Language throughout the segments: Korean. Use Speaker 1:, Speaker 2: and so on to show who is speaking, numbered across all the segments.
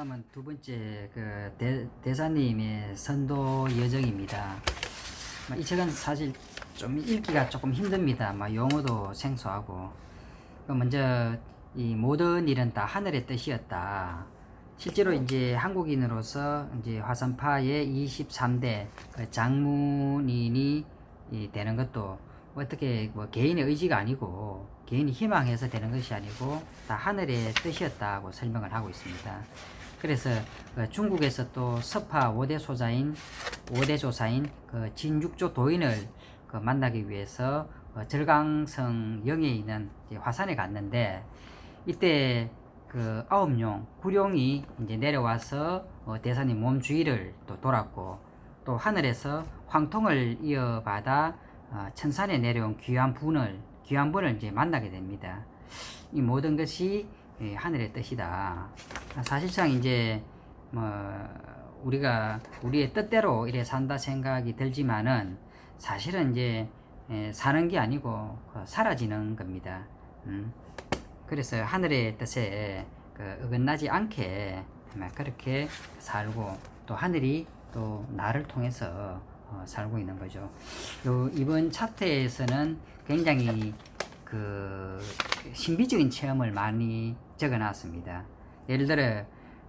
Speaker 1: 다음은 두 번째 대사님의 선도 여정입니다. 이 책은 사실 좀 읽기가 조금 힘듭니다. 용어도 생소하고. 먼저 이 모든 일은 다 하늘의 뜻이었다. 실제로 이제 한국인으로서 이제 화산파의 23대 장문인이 되는 것도 어떻게 개인의 의지가 아니고 개인이 희망해서 되는 것이 아니고 다 하늘의 뜻이었다고 설명을 하고 있습니다. 그래서 중국에서 또 서파 5대 조사인 진육조 도인을 만나기 위해서 절강성 영에 있는 화산에 갔는데, 이때 9룡, 구룡이 이제 내려와서 대사님 몸 주위를 또 돌았고, 또 하늘에서 황통을 이어받아 천산에 내려온 귀한 분을 이제 만나게 됩니다. 이 모든 것이 하늘의 뜻이다. 사실상 이제 우리가 우리의 뜻대로 이래 산다 생각이 들지만은 사실은 이제 사는 게 아니고 사라지는 겁니다. 그래서 하늘의 뜻에 어긋나지 않게 그렇게 살고, 또 하늘이 또 나를 통해서 살고 있는 거죠. 이번 챕터에서는 굉장히 신비적인 체험을 많이 적어 놨습니다. 예를 들어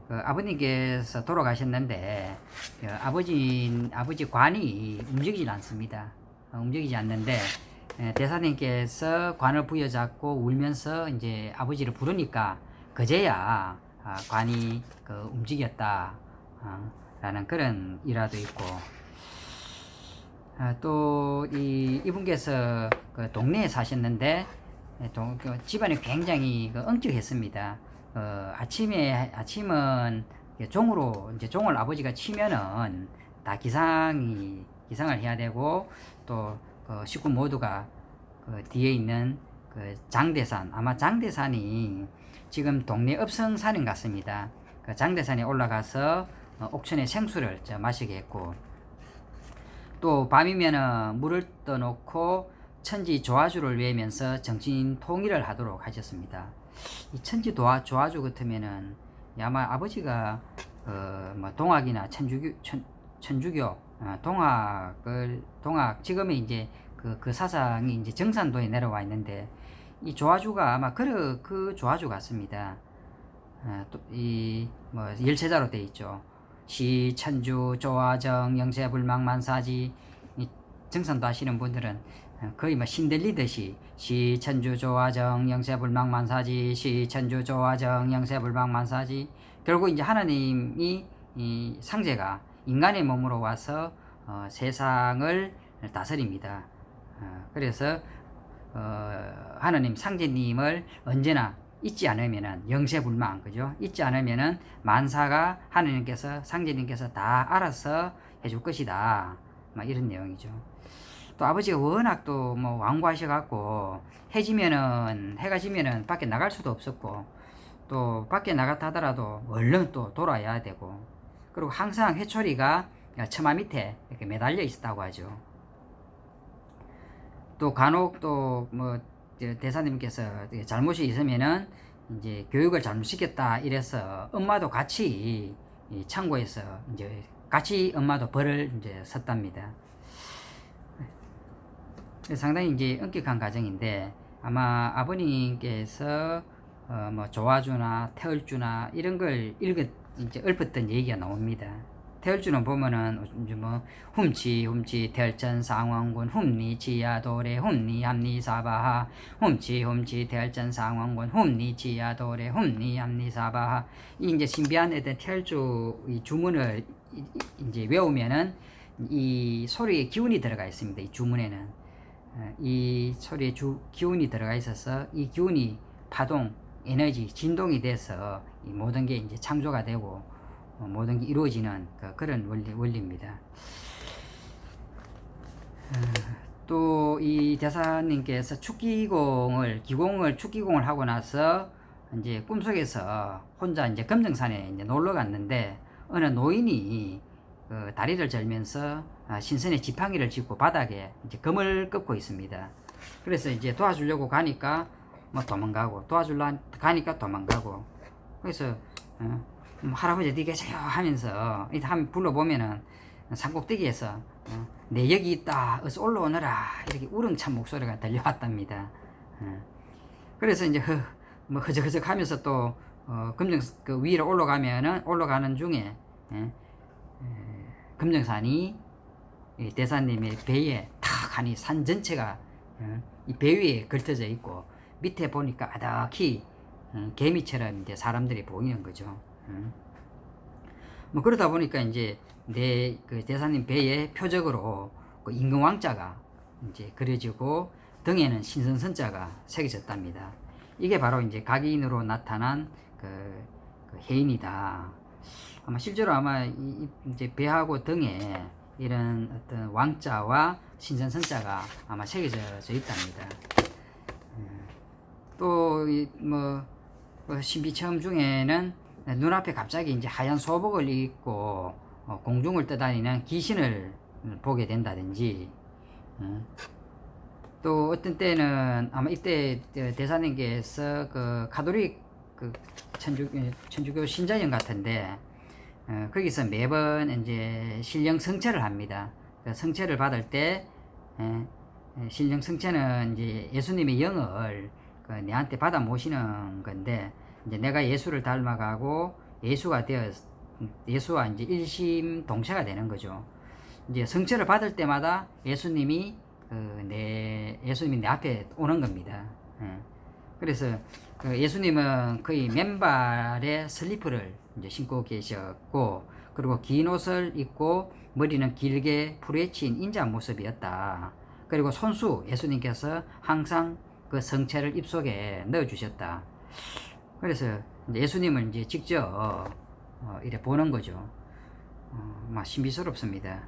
Speaker 1: 아버님께서 돌아가셨는데 아버지 관이 움직이지 않습니다. 움직이지 않는데 대사님께서 관을 부여잡고 울면서 이제 아버지를 부르니까 그제야 관이 움직였다 라는 그런 일화도 있고, 또 이분께서 동네에 사셨는데 집안이 굉장히 엄격했습니다. 아침은 종을 아버지가 치면은 다 기상을 해야 되고, 또 식구 모두가 뒤에 있는 장대산, 아마 장대산이 지금 동네 읍성산인 것 같습니다. 장대산에 올라가서 옥천의 생수를 마시게 했고, 또 밤이면은 물을 떠놓고 천지 조화주를 외우면서 정신 통일을 하도록 하셨습니다. 이 천지 조화주 같으면은 아마 아버지가 동학이나 천주교 동학 지금의 이제 그 사상이 이제 정산도에 내려와 있는데, 이 조화주가 아마 그 조화주 같습니다. 또 열체자로 돼 있죠. 시 천주 조화정 영세불망만사지. 정산도 하시는 분들은 거의 신들리듯이 시 천주 조화정 영세불망만사지, 시 천주 조화정 영세불망만사지. 결국 이제 하나님이 이 상제가 인간의 몸으로 와서 세상을 다스립니다. 그래서 하나님 상제님을 언제나 잊지 않으면은 영세불망, 그죠? 잊지 않으면은 만사가 하나님께서 상제님께서 다 알아서 해줄 것이다. 이런 내용이죠. 또 아버지가 워낙 또 완고하셔갖고 해가 지면은 밖에 나갈 수도 없었고, 또 밖에 나갔다 하더라도 얼른 또 돌아야 되고, 그리고 항상 해초리가 처마 밑에 이렇게 매달려 있었다고 하죠. 또 간혹 또 대사님께서 잘못이 있으면은 이제 교육을 잘못 시켰다 이래서 엄마도 같이 창고에서 이제 같이 엄마도 벌을 이제 섰답니다. 상당히 이제 엄격한 가정인데, 아마 아버님께서 조화주나 태을주나 이런 걸 이제 읊었던 얘기가 나옵니다. 태을주는 보면은 이제 훔치 태을전 상원군 훔리 지야도래 훔리 함리 사바하, 훔치 태을전 상원군 훔리 지야도래 훔리 함리 사바하. 이 이제 신비한 어떤 태을주 이 주문을 이제 외우면은 이 소리에 기운이 들어가 있습니다. 이 주문에는 이 소리에 기운이 들어가 있어서 이 기운이 파동, 에너지, 진동이 돼서 이 모든 게 이제 창조가 되고 모든 게 이루어지는 그런 원리입니다. 또 이 대사님께서 축기공을 하고 나서 이제 꿈속에서 혼자 이제 금정산에 이제 놀러 갔는데, 어느 노인이 다리를 절면서 신선의 지팡이를 짚고 바닥에 이제 금을 꺾고 있습니다. 그래서 이제 도와주려고 가니까 도망가고, 그래서 할아버지 어디 계세요 하면서 이렇게 한번 불러보면은 산꼭대기에서 내 여기 있다 어서 올라오너라 이렇게 우렁찬 목소리가 들려왔답니다. 그래서 이제 뭐 허적허적 하면서 또 금정 그 위로 올라가는 중에 금정산이 이 대사님의 배에 탁 하니 산 전체가 이 배 위에 걸터져 있고 밑에 보니까 아득히 개미처럼 이제 사람들이 보이는 거죠. 뭐 그러다 보니까 이제 내 그 대사님 배에 표적으로 그 임금왕자가 이제 그려지고 등에는 신선선자가 새겨졌답니다. 이게 바로 이제 각인으로 나타난 그 해인이다. 아마 실제로 아마 이제 배하고 등에 이런 어떤 왕자와 신선선자가 아마 새겨져 있답니다. 또 뭐 신비체험 중에는 눈앞에 갑자기 이제 하얀 소복을 입고 공중을 떠다니는 귀신을 보게 된다든지, 또 어떤 때는 아마 이때 대사님께서 그 가톨릭 그 천주교 신자영 같은데 거기서 매번 이제 신령 성체를 합니다. 그 성체를 받을 때 신령 성체는 이제 예수님의 영을 그 내한테 받아 모시는 건데, 이제 내가 예수를 닮아가고 예수와 이제 일심동체가 되는 거죠. 이제 성체를 받을 때마다 예수님이 내 앞에 오는 겁니다. 그래서 그 예수님은 거의 맨발에 슬리퍼를 이제 신고 계셨고, 그리고 긴 옷을 입고 머리는 길게 풀어헤친 인자 모습이었다. 그리고 손수 예수님께서 항상 그 성체를 입속에 넣어 주셨다. 그래서 예수님을 이제 직접 이래 보는 거죠. 막 신비스럽습니다.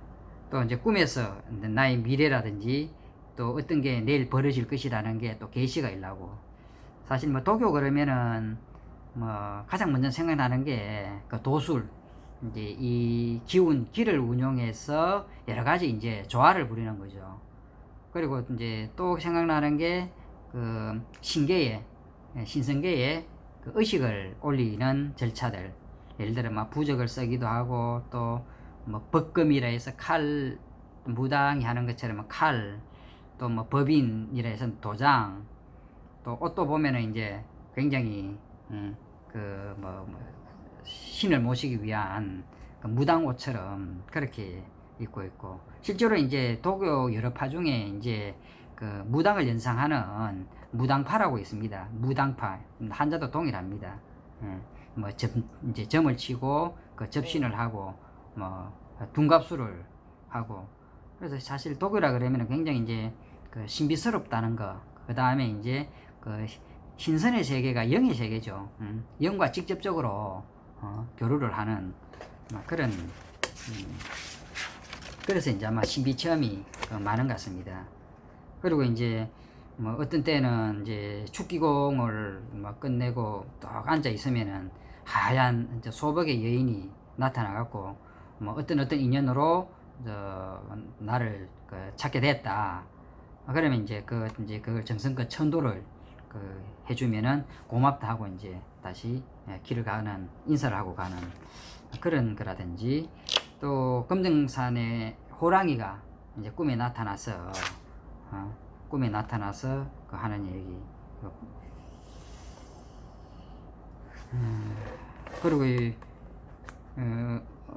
Speaker 1: 또 이제 꿈에서 나의 미래라든지 또 어떤 게 내일 벌어질 것이라는 게 또 계시가 일라고. 사실 뭐 도교 그러면은 뭐 가장 먼저 생각나는 게 그 도술, 이제 이 길을 운용해서 여러 가지 이제 조화를 부리는 거죠. 그리고 이제 또 생각나는 게 그 신성계에 그 의식을 올리는 절차들, 예를 들어 막 부적을 쓰기도 하고, 또 뭐 법금이라 해서 칼, 무당이 하는 것처럼 칼, 또 뭐 법인이라 해서 도장, 또 옷도 보면은 이제 굉장히 신을 모시기 위한 그 무당 옷처럼 그렇게 입고 있고, 실제로 이제 도교 여러 파 중에 이제 그 무당을 연상하는 무당파라고 있습니다. 무당파, 한자도 동일합니다. 뭐 이제 점을 치고 그 접신을 하고 뭐 둔갑수를 하고, 그래서 사실 도교라 그러면 굉장히 이제 그 신비스럽다는 거. 그 다음에 이제 그 신선의 세계가 영의 세계죠. 영과 직접적으로 교류를 하는 그런 그래서 이제 아마 신비 체험이 많은 것 같습니다. 그리고 이제 뭐 어떤 때는 이제 축기공을 막 끝내고 딱 앉아 있으면은 하얀 이제 소복의 여인이 나타나갖고 뭐 어떤 인연으로 나를 찾게 됐다. 그러면 이제 그걸 정성껏 천도를 해주면은 고맙다 하고 이제 다시 길을 가는, 인사를 하고 가는 그런 거라든지, 또 금정산에 호랑이가 이제 꿈에 나타나서 그 하는 얘기. 그리고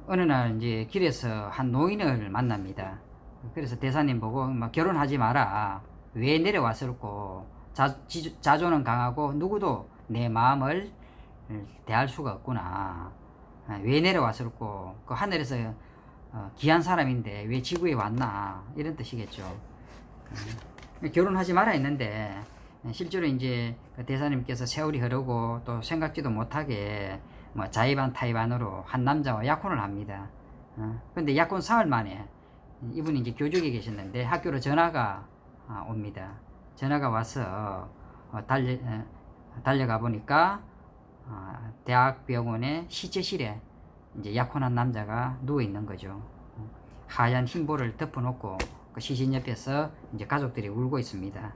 Speaker 1: 어느 날 이제 길에서 한 노인을 만납니다. 그래서 대사님 보고 막 결혼하지 마라. 왜 내려왔을꼬? 자존은 강하고 누구도 내 마음을 대할 수가 없구나. 왜 내려왔을꼬? 그 하늘에서 귀한 사람인데 왜 지구에 왔나? 이런 뜻이겠죠. 결혼하지 마라 했는데 실제로 이제 그 대사님께서 세월이 흐르고 또 생각지도 못하게 뭐 자의반 타의반으로 한 남자와 약혼을 합니다. 근데 약혼 사흘 만에 이분이 이제 교직에 계셨는데 학교로 전화가 옵니다. 전화가 와서 달려가 보니까 대학병원의 시체실에 이제 약혼한 남자가 누워 있는 거죠. 하얀 흰볼을 덮어놓고 그 시신 옆에서 이제 가족들이 울고 있습니다.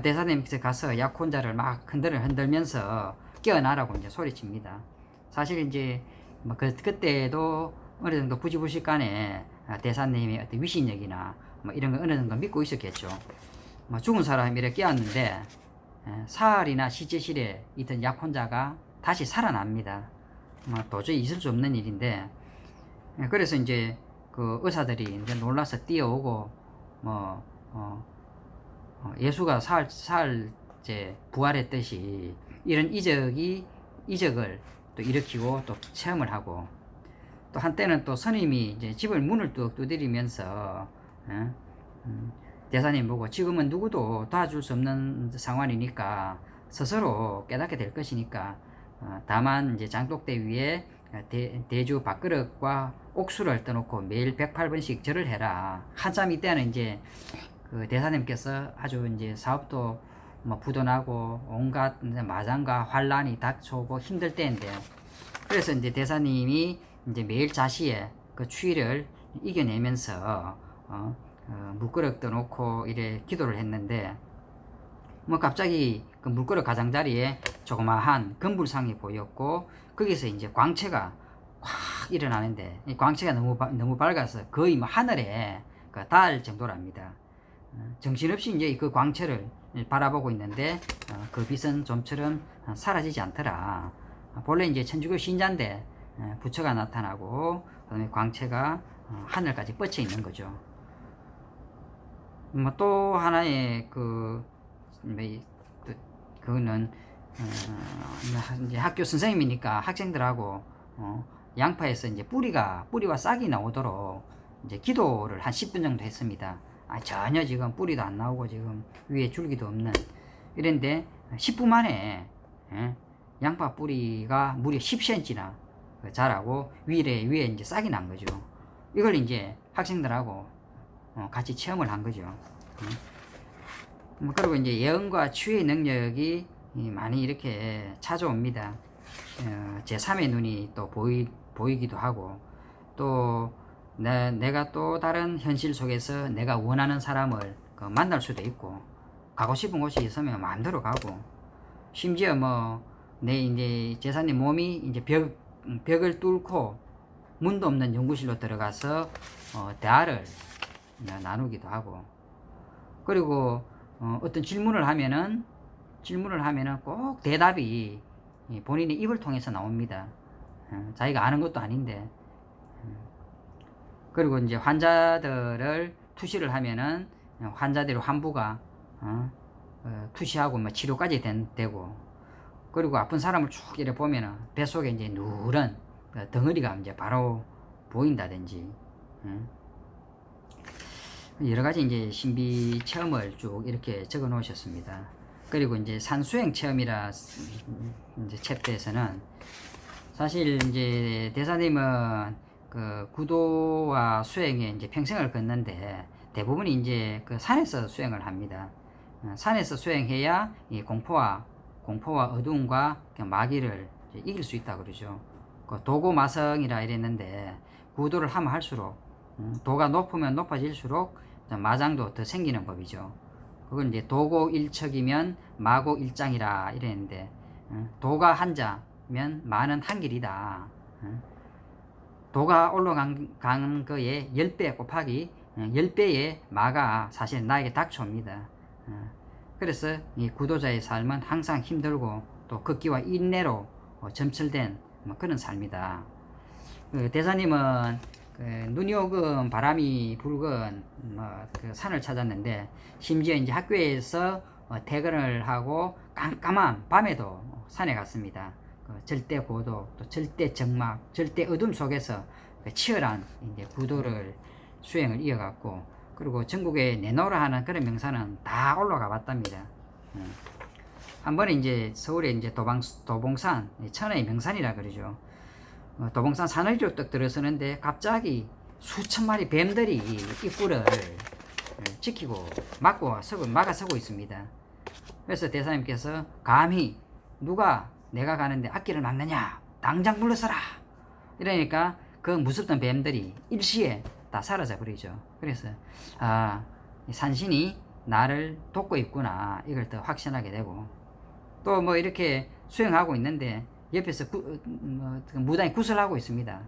Speaker 1: 대사님께서 가서 약혼자를 막 흔들면서 깨어나라고 이제 소리칩니다. 사실 이제 뭐 그때도 어느 정도 부지불식간에 대사님의 어떤 위신력이나 뭐 이런 거 어느 정도 믿고 있었겠죠. 뭐 죽은 사람이 이렇게 깨었는데 사흘이나 시체실에 있던 약혼자가 다시 살아납니다. 뭐 도저히 있을 수 없는 일인데, 그래서 이제 그 의사들이 이제 놀라서 뛰어오고 예수가 사흘째 부활했듯이 이런 이적을 또 일으키고 또 체험을 하고, 또 한때는 또 스님이 이제 집을 문을 뚝 두드리면서 대사님 보고 지금은 누구도 도와줄 수 없는 상황이니까 스스로 깨닫게 될 것이니까 다만 이제 장독대 위에 대주 밥그릇과 옥수를 떠놓고 매일 108번씩 절을 해라. 한참 이때는 이제 그 대사님께서 아주 이제 사업도 뭐 부도나고 온갖 마장과 환란이 닥쳐오고 힘들 때인데요. 그래서 이제 대사님이 이제 매일 자시의 그 추위를 이겨내면서 물그릇 떠놓고 이래 기도를 했는데, 뭐 갑자기 그 물그릇 가장자리에 조그마한 금불상이 보였고, 거기서 이제 광채가 확 일어나는데, 이 광채가 너무 밝아서 거의 뭐 하늘에 닿을 정도랍니다. 정신없이 이제 그 광채를 바라보고 있는데 그 빛은 좀처럼 사라지지 않더라. 본래 이제 천주교 신자인데 부처가 나타나고 그다음에 광채가 하늘까지 뻗쳐 있는 거죠. 뭐 또 하나의 그거는 이제 학교 선생님이니까 학생들하고 양파에서 이제 뿌리와 싹이 나오도록 이제 기도를 한 10분 정도 했습니다. 전혀 지금 뿌리도 안 나오고 지금 위에 줄기도 없는 이런데 10분 만에 양파 뿌리가 무려 10cm나 자라고 위에 이제 싹이 난 거죠. 이걸 이제 학생들하고 같이 체험을 한 거죠. 그리고 이제 예언과 치유의 능력이 많이 이렇게 찾아옵니다. 제3의 눈이 또 보이기도 하고, 또 내가 또 다른 현실 속에서 내가 원하는 사람을 만날 수도 있고, 가고 싶은 곳이 있으면 마음대로 가고, 심지어 내 이제 제사님 몸이 이제 벽을 뚫고 문도 없는 연구실로 들어가서 대화를 나누기도 하고, 그리고 어떤 질문을 하면은 꼭 대답이 본인의 입을 통해서 나옵니다. 자기가 아는 것도 아닌데. 그리고 이제 환자들을 투시를 하면은 환자들의 환부가 투시하고 뭐 치료까지 되고, 그리고 아픈 사람을 쭉 이렇게 보면은 뱃속에 이제 누런 덩어리가 이제 바로 보인다든지, 여러 가지 이제 신비 체험을 쭉 이렇게 적어 놓으셨습니다. 그리고 이제 산수행 체험이라 이제 챕터에서는 사실 이제 대사님은 그 구도와 수행에 이제 평생을 걷는데 대부분이 이제 그 산에서 수행을 합니다. 산에서 수행해야 이 공포와 어두움과 마귀를 이길 수 있다 그러죠. 그 도고마성이라 이랬는데, 구도를 하면 할수록 도가 높으면 높아질수록 마장도 더 생기는 법이죠. 그건 이제 도고 일척이면 마고 일장이라 이랬는데, 도가 한자면 마는 한 길이다. 도가 올라간 거에 10배 곱하기 10배의 마가 사실 나에게 닥쳐옵니다. 그래서 이 구도자의 삶은 항상 힘들고 또 극기와 인내로 점철된 그런 삶이다. 대사님은 눈이 오건 바람이 불건 그 산을 찾았는데, 심지어 이제 학교에서 퇴근을 하고 깜깜한 밤에도 산에 갔습니다. 절대 고도, 또 절대 적막, 절대 어둠 속에서 치열한 이제 구도를 수행을 이어갔고, 그리고 전국에 내놓으라 하는 그런 명사는 다 올라가 봤답니다. 한 번에 이제 서울에 이제 도봉산, 천하의 명산이라 그러죠. 도봉산 산허리로 딱 들어서는데 갑자기 수천 마리 뱀들이 입구를 지키고 막아서고 있습니다. 그래서 대사님께서 감히 누가 내가 가는데 앞길을 막느냐, 당장 물러서라 이러니까 그 무섭던 뱀들이 일시에 다 사라져 버리죠. 그래서 산신이 나를 돕고 있구나, 이걸 더 확신하게 되고, 또 뭐 이렇게 수행하고 있는데 옆에서 무당이 구슬하고 있습니다.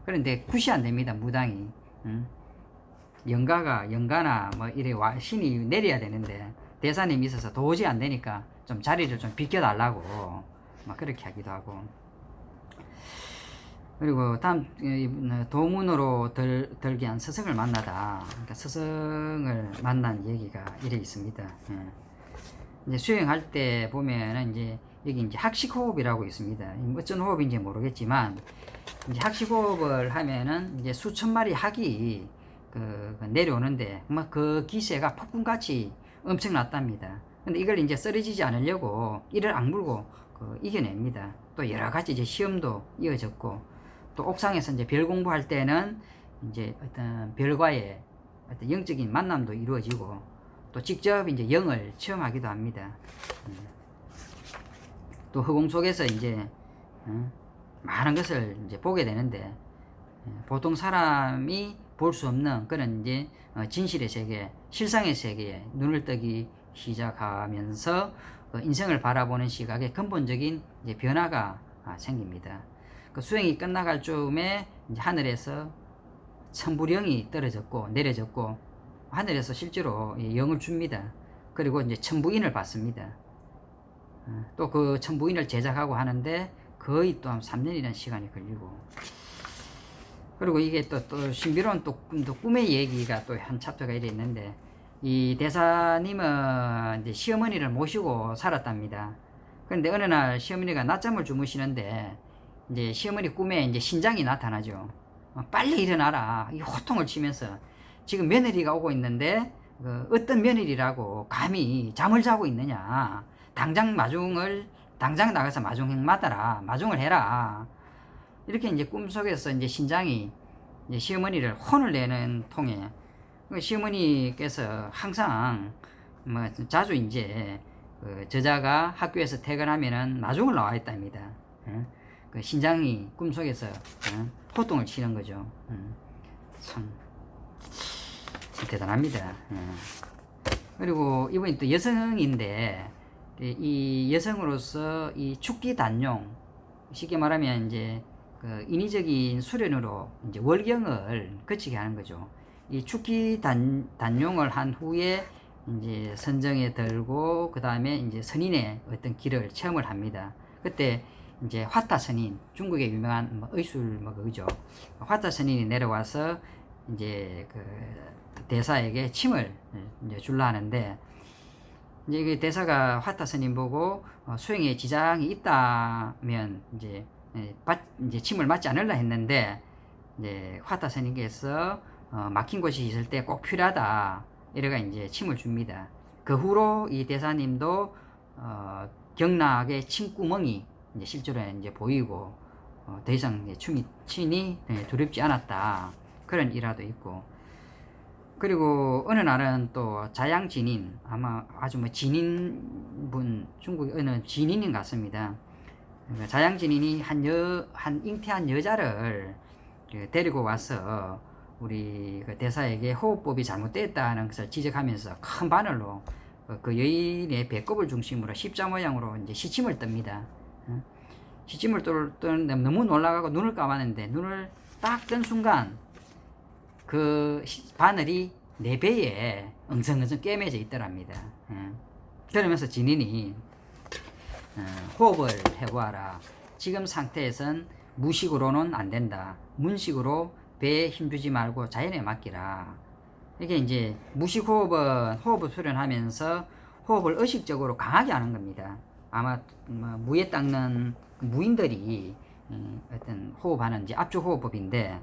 Speaker 1: 그런데 굿이 안 됩니다. 무당이. 영가나 뭐 이래 신이 내려야 되는데 대사님이 있어서 도저히 안 되니까 좀 자리를 좀 비켜달라고 막 그렇게 하기도 하고. 그리고 다음 도문으로 들게 한 스승을 만나다. 그러니까 스승을 만난 얘기가 이래 있습니다. 이제 수행할 때 보면은 이제 여기 이제 학식 호흡이라고 있습니다. 어쩐 호흡인지 모르겠지만 이제 학식 호흡을 하면은 이제 수천 마리 학이 내려오는데 막 그 기세가 폭풍같이 엄청났답니다. 근데 이걸 이제 쓰러지지 않으려고 이를 악물고 이겨냅니다. 또 여러 가지 이제 시험도 이어졌고, 또 옥상에서 이제 별 공부할 때는 이제 어떤 별과의 어떤 영적인 만남도 이루어지고, 또 직접 이제 영을 체험하기도 합니다. 또 허공 속에서 이제 많은 것을 이제 보게 되는데, 보통 사람이 볼 수 없는 그런 이제 진실의 세계, 실상의 세계에 눈을 뜨기 시작하면서 인생을 바라보는 시각에 근본적인 이제 변화가 생깁니다. 그 수행이 끝나갈 즈음에 이제 하늘에서 천부령이 떨어졌고 내려졌고, 하늘에서 실제로 영을 줍니다. 그리고 이제 천부인을 받습니다. 또 그 천부인을 제작하고 하는데 거의 또 한 3년이라는 시간이 걸리고, 그리고 이게 또 신비로운 또 꿈의 얘기가 또 한 챕터가 이래 있는데, 이 대사님은 이제 시어머니를 모시고 살았답니다. 그런데 어느 날 시어머니가 낮잠을 주무시는데 이제 시어머니 꿈에 이제 신장이 나타나죠. 빨리 일어나라, 이 호통을 치면서 지금 며느리가 오고 있는데 어떤 며느리라고 감히 잠을 자고 있느냐, 당장 나가서 마중행 맡아라, 마중을 해라. 이렇게 이제 꿈속에서 이제 신장이 이제 시어머니를 혼을 내는 통에, 시어머니께서 항상 뭐 자주 이제 저자가 학교에서 퇴근하면은 마중을 나와 있답니다. 그 신장이 꿈속에서 호통을 치는 거죠. 참 대단합니다. 그리고 이분이 또 여성인데, 이 여성으로서 이 축기 단용, 쉽게 말하면 이제 인위적인 수련으로 이제 월경을 거치게 하는 거죠. 이 축기 단용을 한 후에 이제 선정에 들고 그 다음에 이제 선인의 어떤 길을 체험을 합니다. 그때 이제 화타 선인, 중국의 유명한 의술 그죠. 화타 선인이 내려와서 이제 대사에게 침을 이제 줄라 하는데, 이제 그 대사가 화타 선인 보고 수행에 지장이 있다면 이제 침을 맞지 않으려 했는데, 이제 화타 스님께서 막힌 곳이 있을 때 꼭 필요하다 이래가 이제 침을 줍니다. 그 후로 이 대사님도 경락의 침구멍이 이제 실제로 이제 보이고 더 이상 친이 두렵지 않았다, 그런 일화도 있고. 그리고 어느 날은 또 자양진인, 아마 아주 진인분, 중국 어느 진인인 같습니다. 자양진인이 한 잉태한 여자를 데리고 와서 우리 대사에게 호흡법이 잘못됐다는 것을 지적하면서 큰 바늘로 그 여인의 배꼽을 중심으로 십자 모양으로 이제 시침을 뜹니다. 시침을 뜨는데 너무 놀라가고 눈을 감았는데, 눈을 딱 뜬 순간 그 바늘이 내 배에 엉성엉성 꿰매져 있더랍니다. 그러면서 진인이 호흡을 해보아라. 지금 상태에선 무식으로는 안 된다. 문식으로 배에 힘주지 말고 자연에 맡기라. 이게 이제 무식 호흡은 호흡을 수련하면서 호흡을 의식적으로 강하게 하는 겁니다. 아마 무에 닦는 무인들이 어떤 호흡하는 이제 압축 호흡법인데,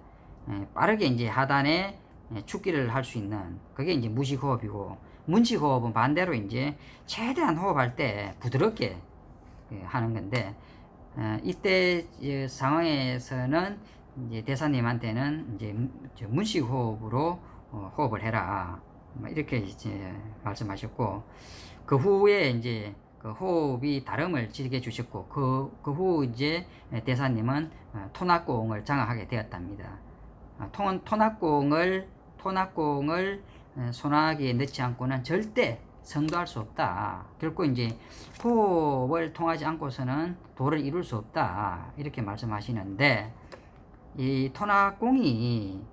Speaker 1: 빠르게 이제 하단에 축기를 할 수 있는 그게 이제 무식 호흡이고, 문식 호흡은 반대로 이제 최대한 호흡할 때 부드럽게 하는 건데, 이때 상황에서는 이제 대사님한테는 이제 문식 호흡으로 호흡을 해라, 이렇게 이제 말씀하셨고, 그 후에 이제 그 호흡이 다름을 지게 주셨고, 그 후 이제 대사님은 토낙공을 장악하게 되었답니다. 토낙공을 소나기에 넣지 않고는 절대 성도할 수 없다. 결코 이제 호흡을 통하지 않고서는 도를 이룰 수 없다. 이렇게 말씀하시는데, 이 토낙공이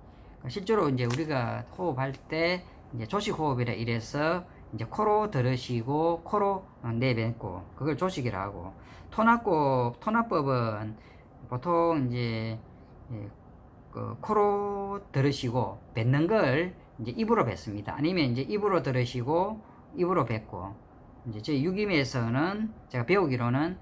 Speaker 1: 실제로 이제 우리가 호흡할 때 이제 조식 호흡이라 이래서 이제 코로 들으시고 코로 내뱉고 그걸 조식이라 하고, 토낙법은 보통 이제 그 코로 들으시고 뱉는 걸 이제 입으로 뱉습니다. 아니면 이제 입으로 들으시고 입으로 뱉고, 이제 저희 유기에서는 제가 배우기로는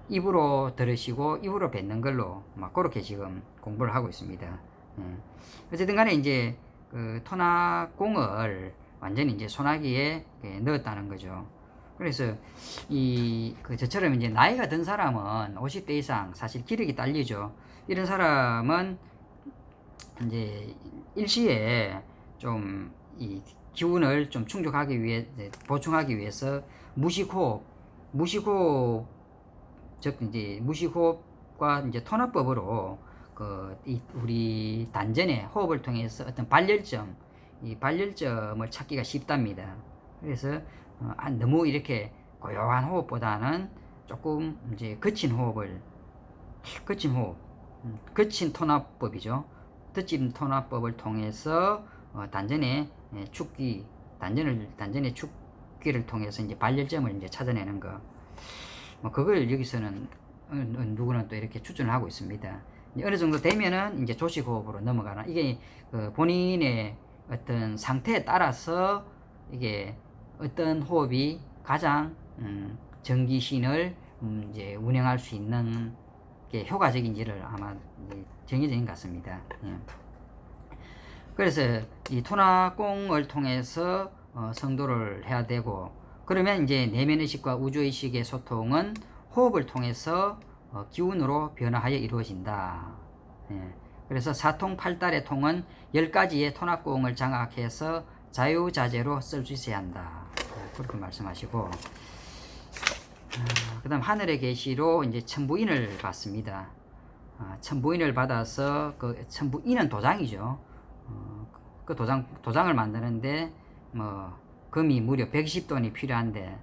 Speaker 1: 입으로 들으시고 입으로 뱉는 걸로 막 그렇게 지금 공부를 하고 있습니다. 어쨌든 간에 이제 그 토낙공을 완전히 이제 소나기에 넣었다는 거죠. 그래서 저처럼 이제 나이가 든 사람은 50대 이상 사실 기력이 딸리죠. 이런 사람은 이제 일시에 좀 이 기운을 좀 충족하기 위해, 보충하기 위해서 무식호흡, 즉 이제 무식호흡과 이제 토낙법으로 우리 단전의 호흡을 통해서 어떤 발열점, 이 발열점을 찾기가 쉽답니다. 그래서 너무 이렇게 고요한 호흡보다는 조금 이제 거친 토낙법이죠. 거친 토낙법을 통해서 단전의 축기를 통해서 이제 발열점을 이제 찾아내는 거. 그걸 여기서는 누구는 또 이렇게 추천을 하고 있습니다. 어느 정도 되면은 이제 조식 호흡으로 넘어가나, 이게 본인의 어떤 상태에 따라서 이게 어떤 호흡이 가장 전기신을 이제 운영할 수 있는 게 효과적인지를 아마 정해진 것 같습니다. 예. 그래서 이 토낙공을 통해서 성도를 해야 되고, 그러면 이제 내면의식과 우주의식의 소통은 호흡을 통해서 기운으로 변화하여 이루어진다. 예. 그래서 사통팔달의 통은 10가지의 토낙공을 장악해서 자유자재로 쓸 수 있어야 한다. 그렇게 말씀하시고, 그 다음 하늘의 계시로 이제 천부인을 받습니다. 천부인을 받아서 그 천부인은 도장이죠. 그 도장을 만드는데 금이 무려 110톤이 필요한데,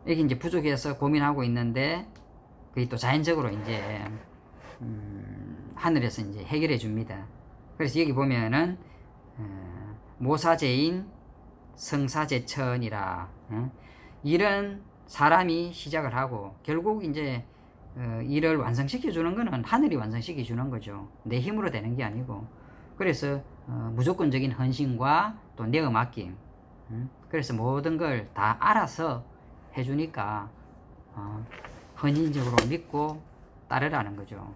Speaker 1: 이게 이제 부족해서 고민하고 있는데, 그게 또 자연적으로 이제 하늘에서 이제 해결해 줍니다. 그래서 여기 보면은 모사제인 성사제천이라, 이런 사람이 시작을 하고 결국 이제 일을 완성시켜 주는 거는 하늘이 완성시켜 주는 거죠. 내 힘으로 되는 게 아니고. 그래서 무조건적인 헌신과 또 내어 맡김, 그래서 모든 걸 다 알아서 해주니까 헌신적으로 믿고 따르라는 거죠.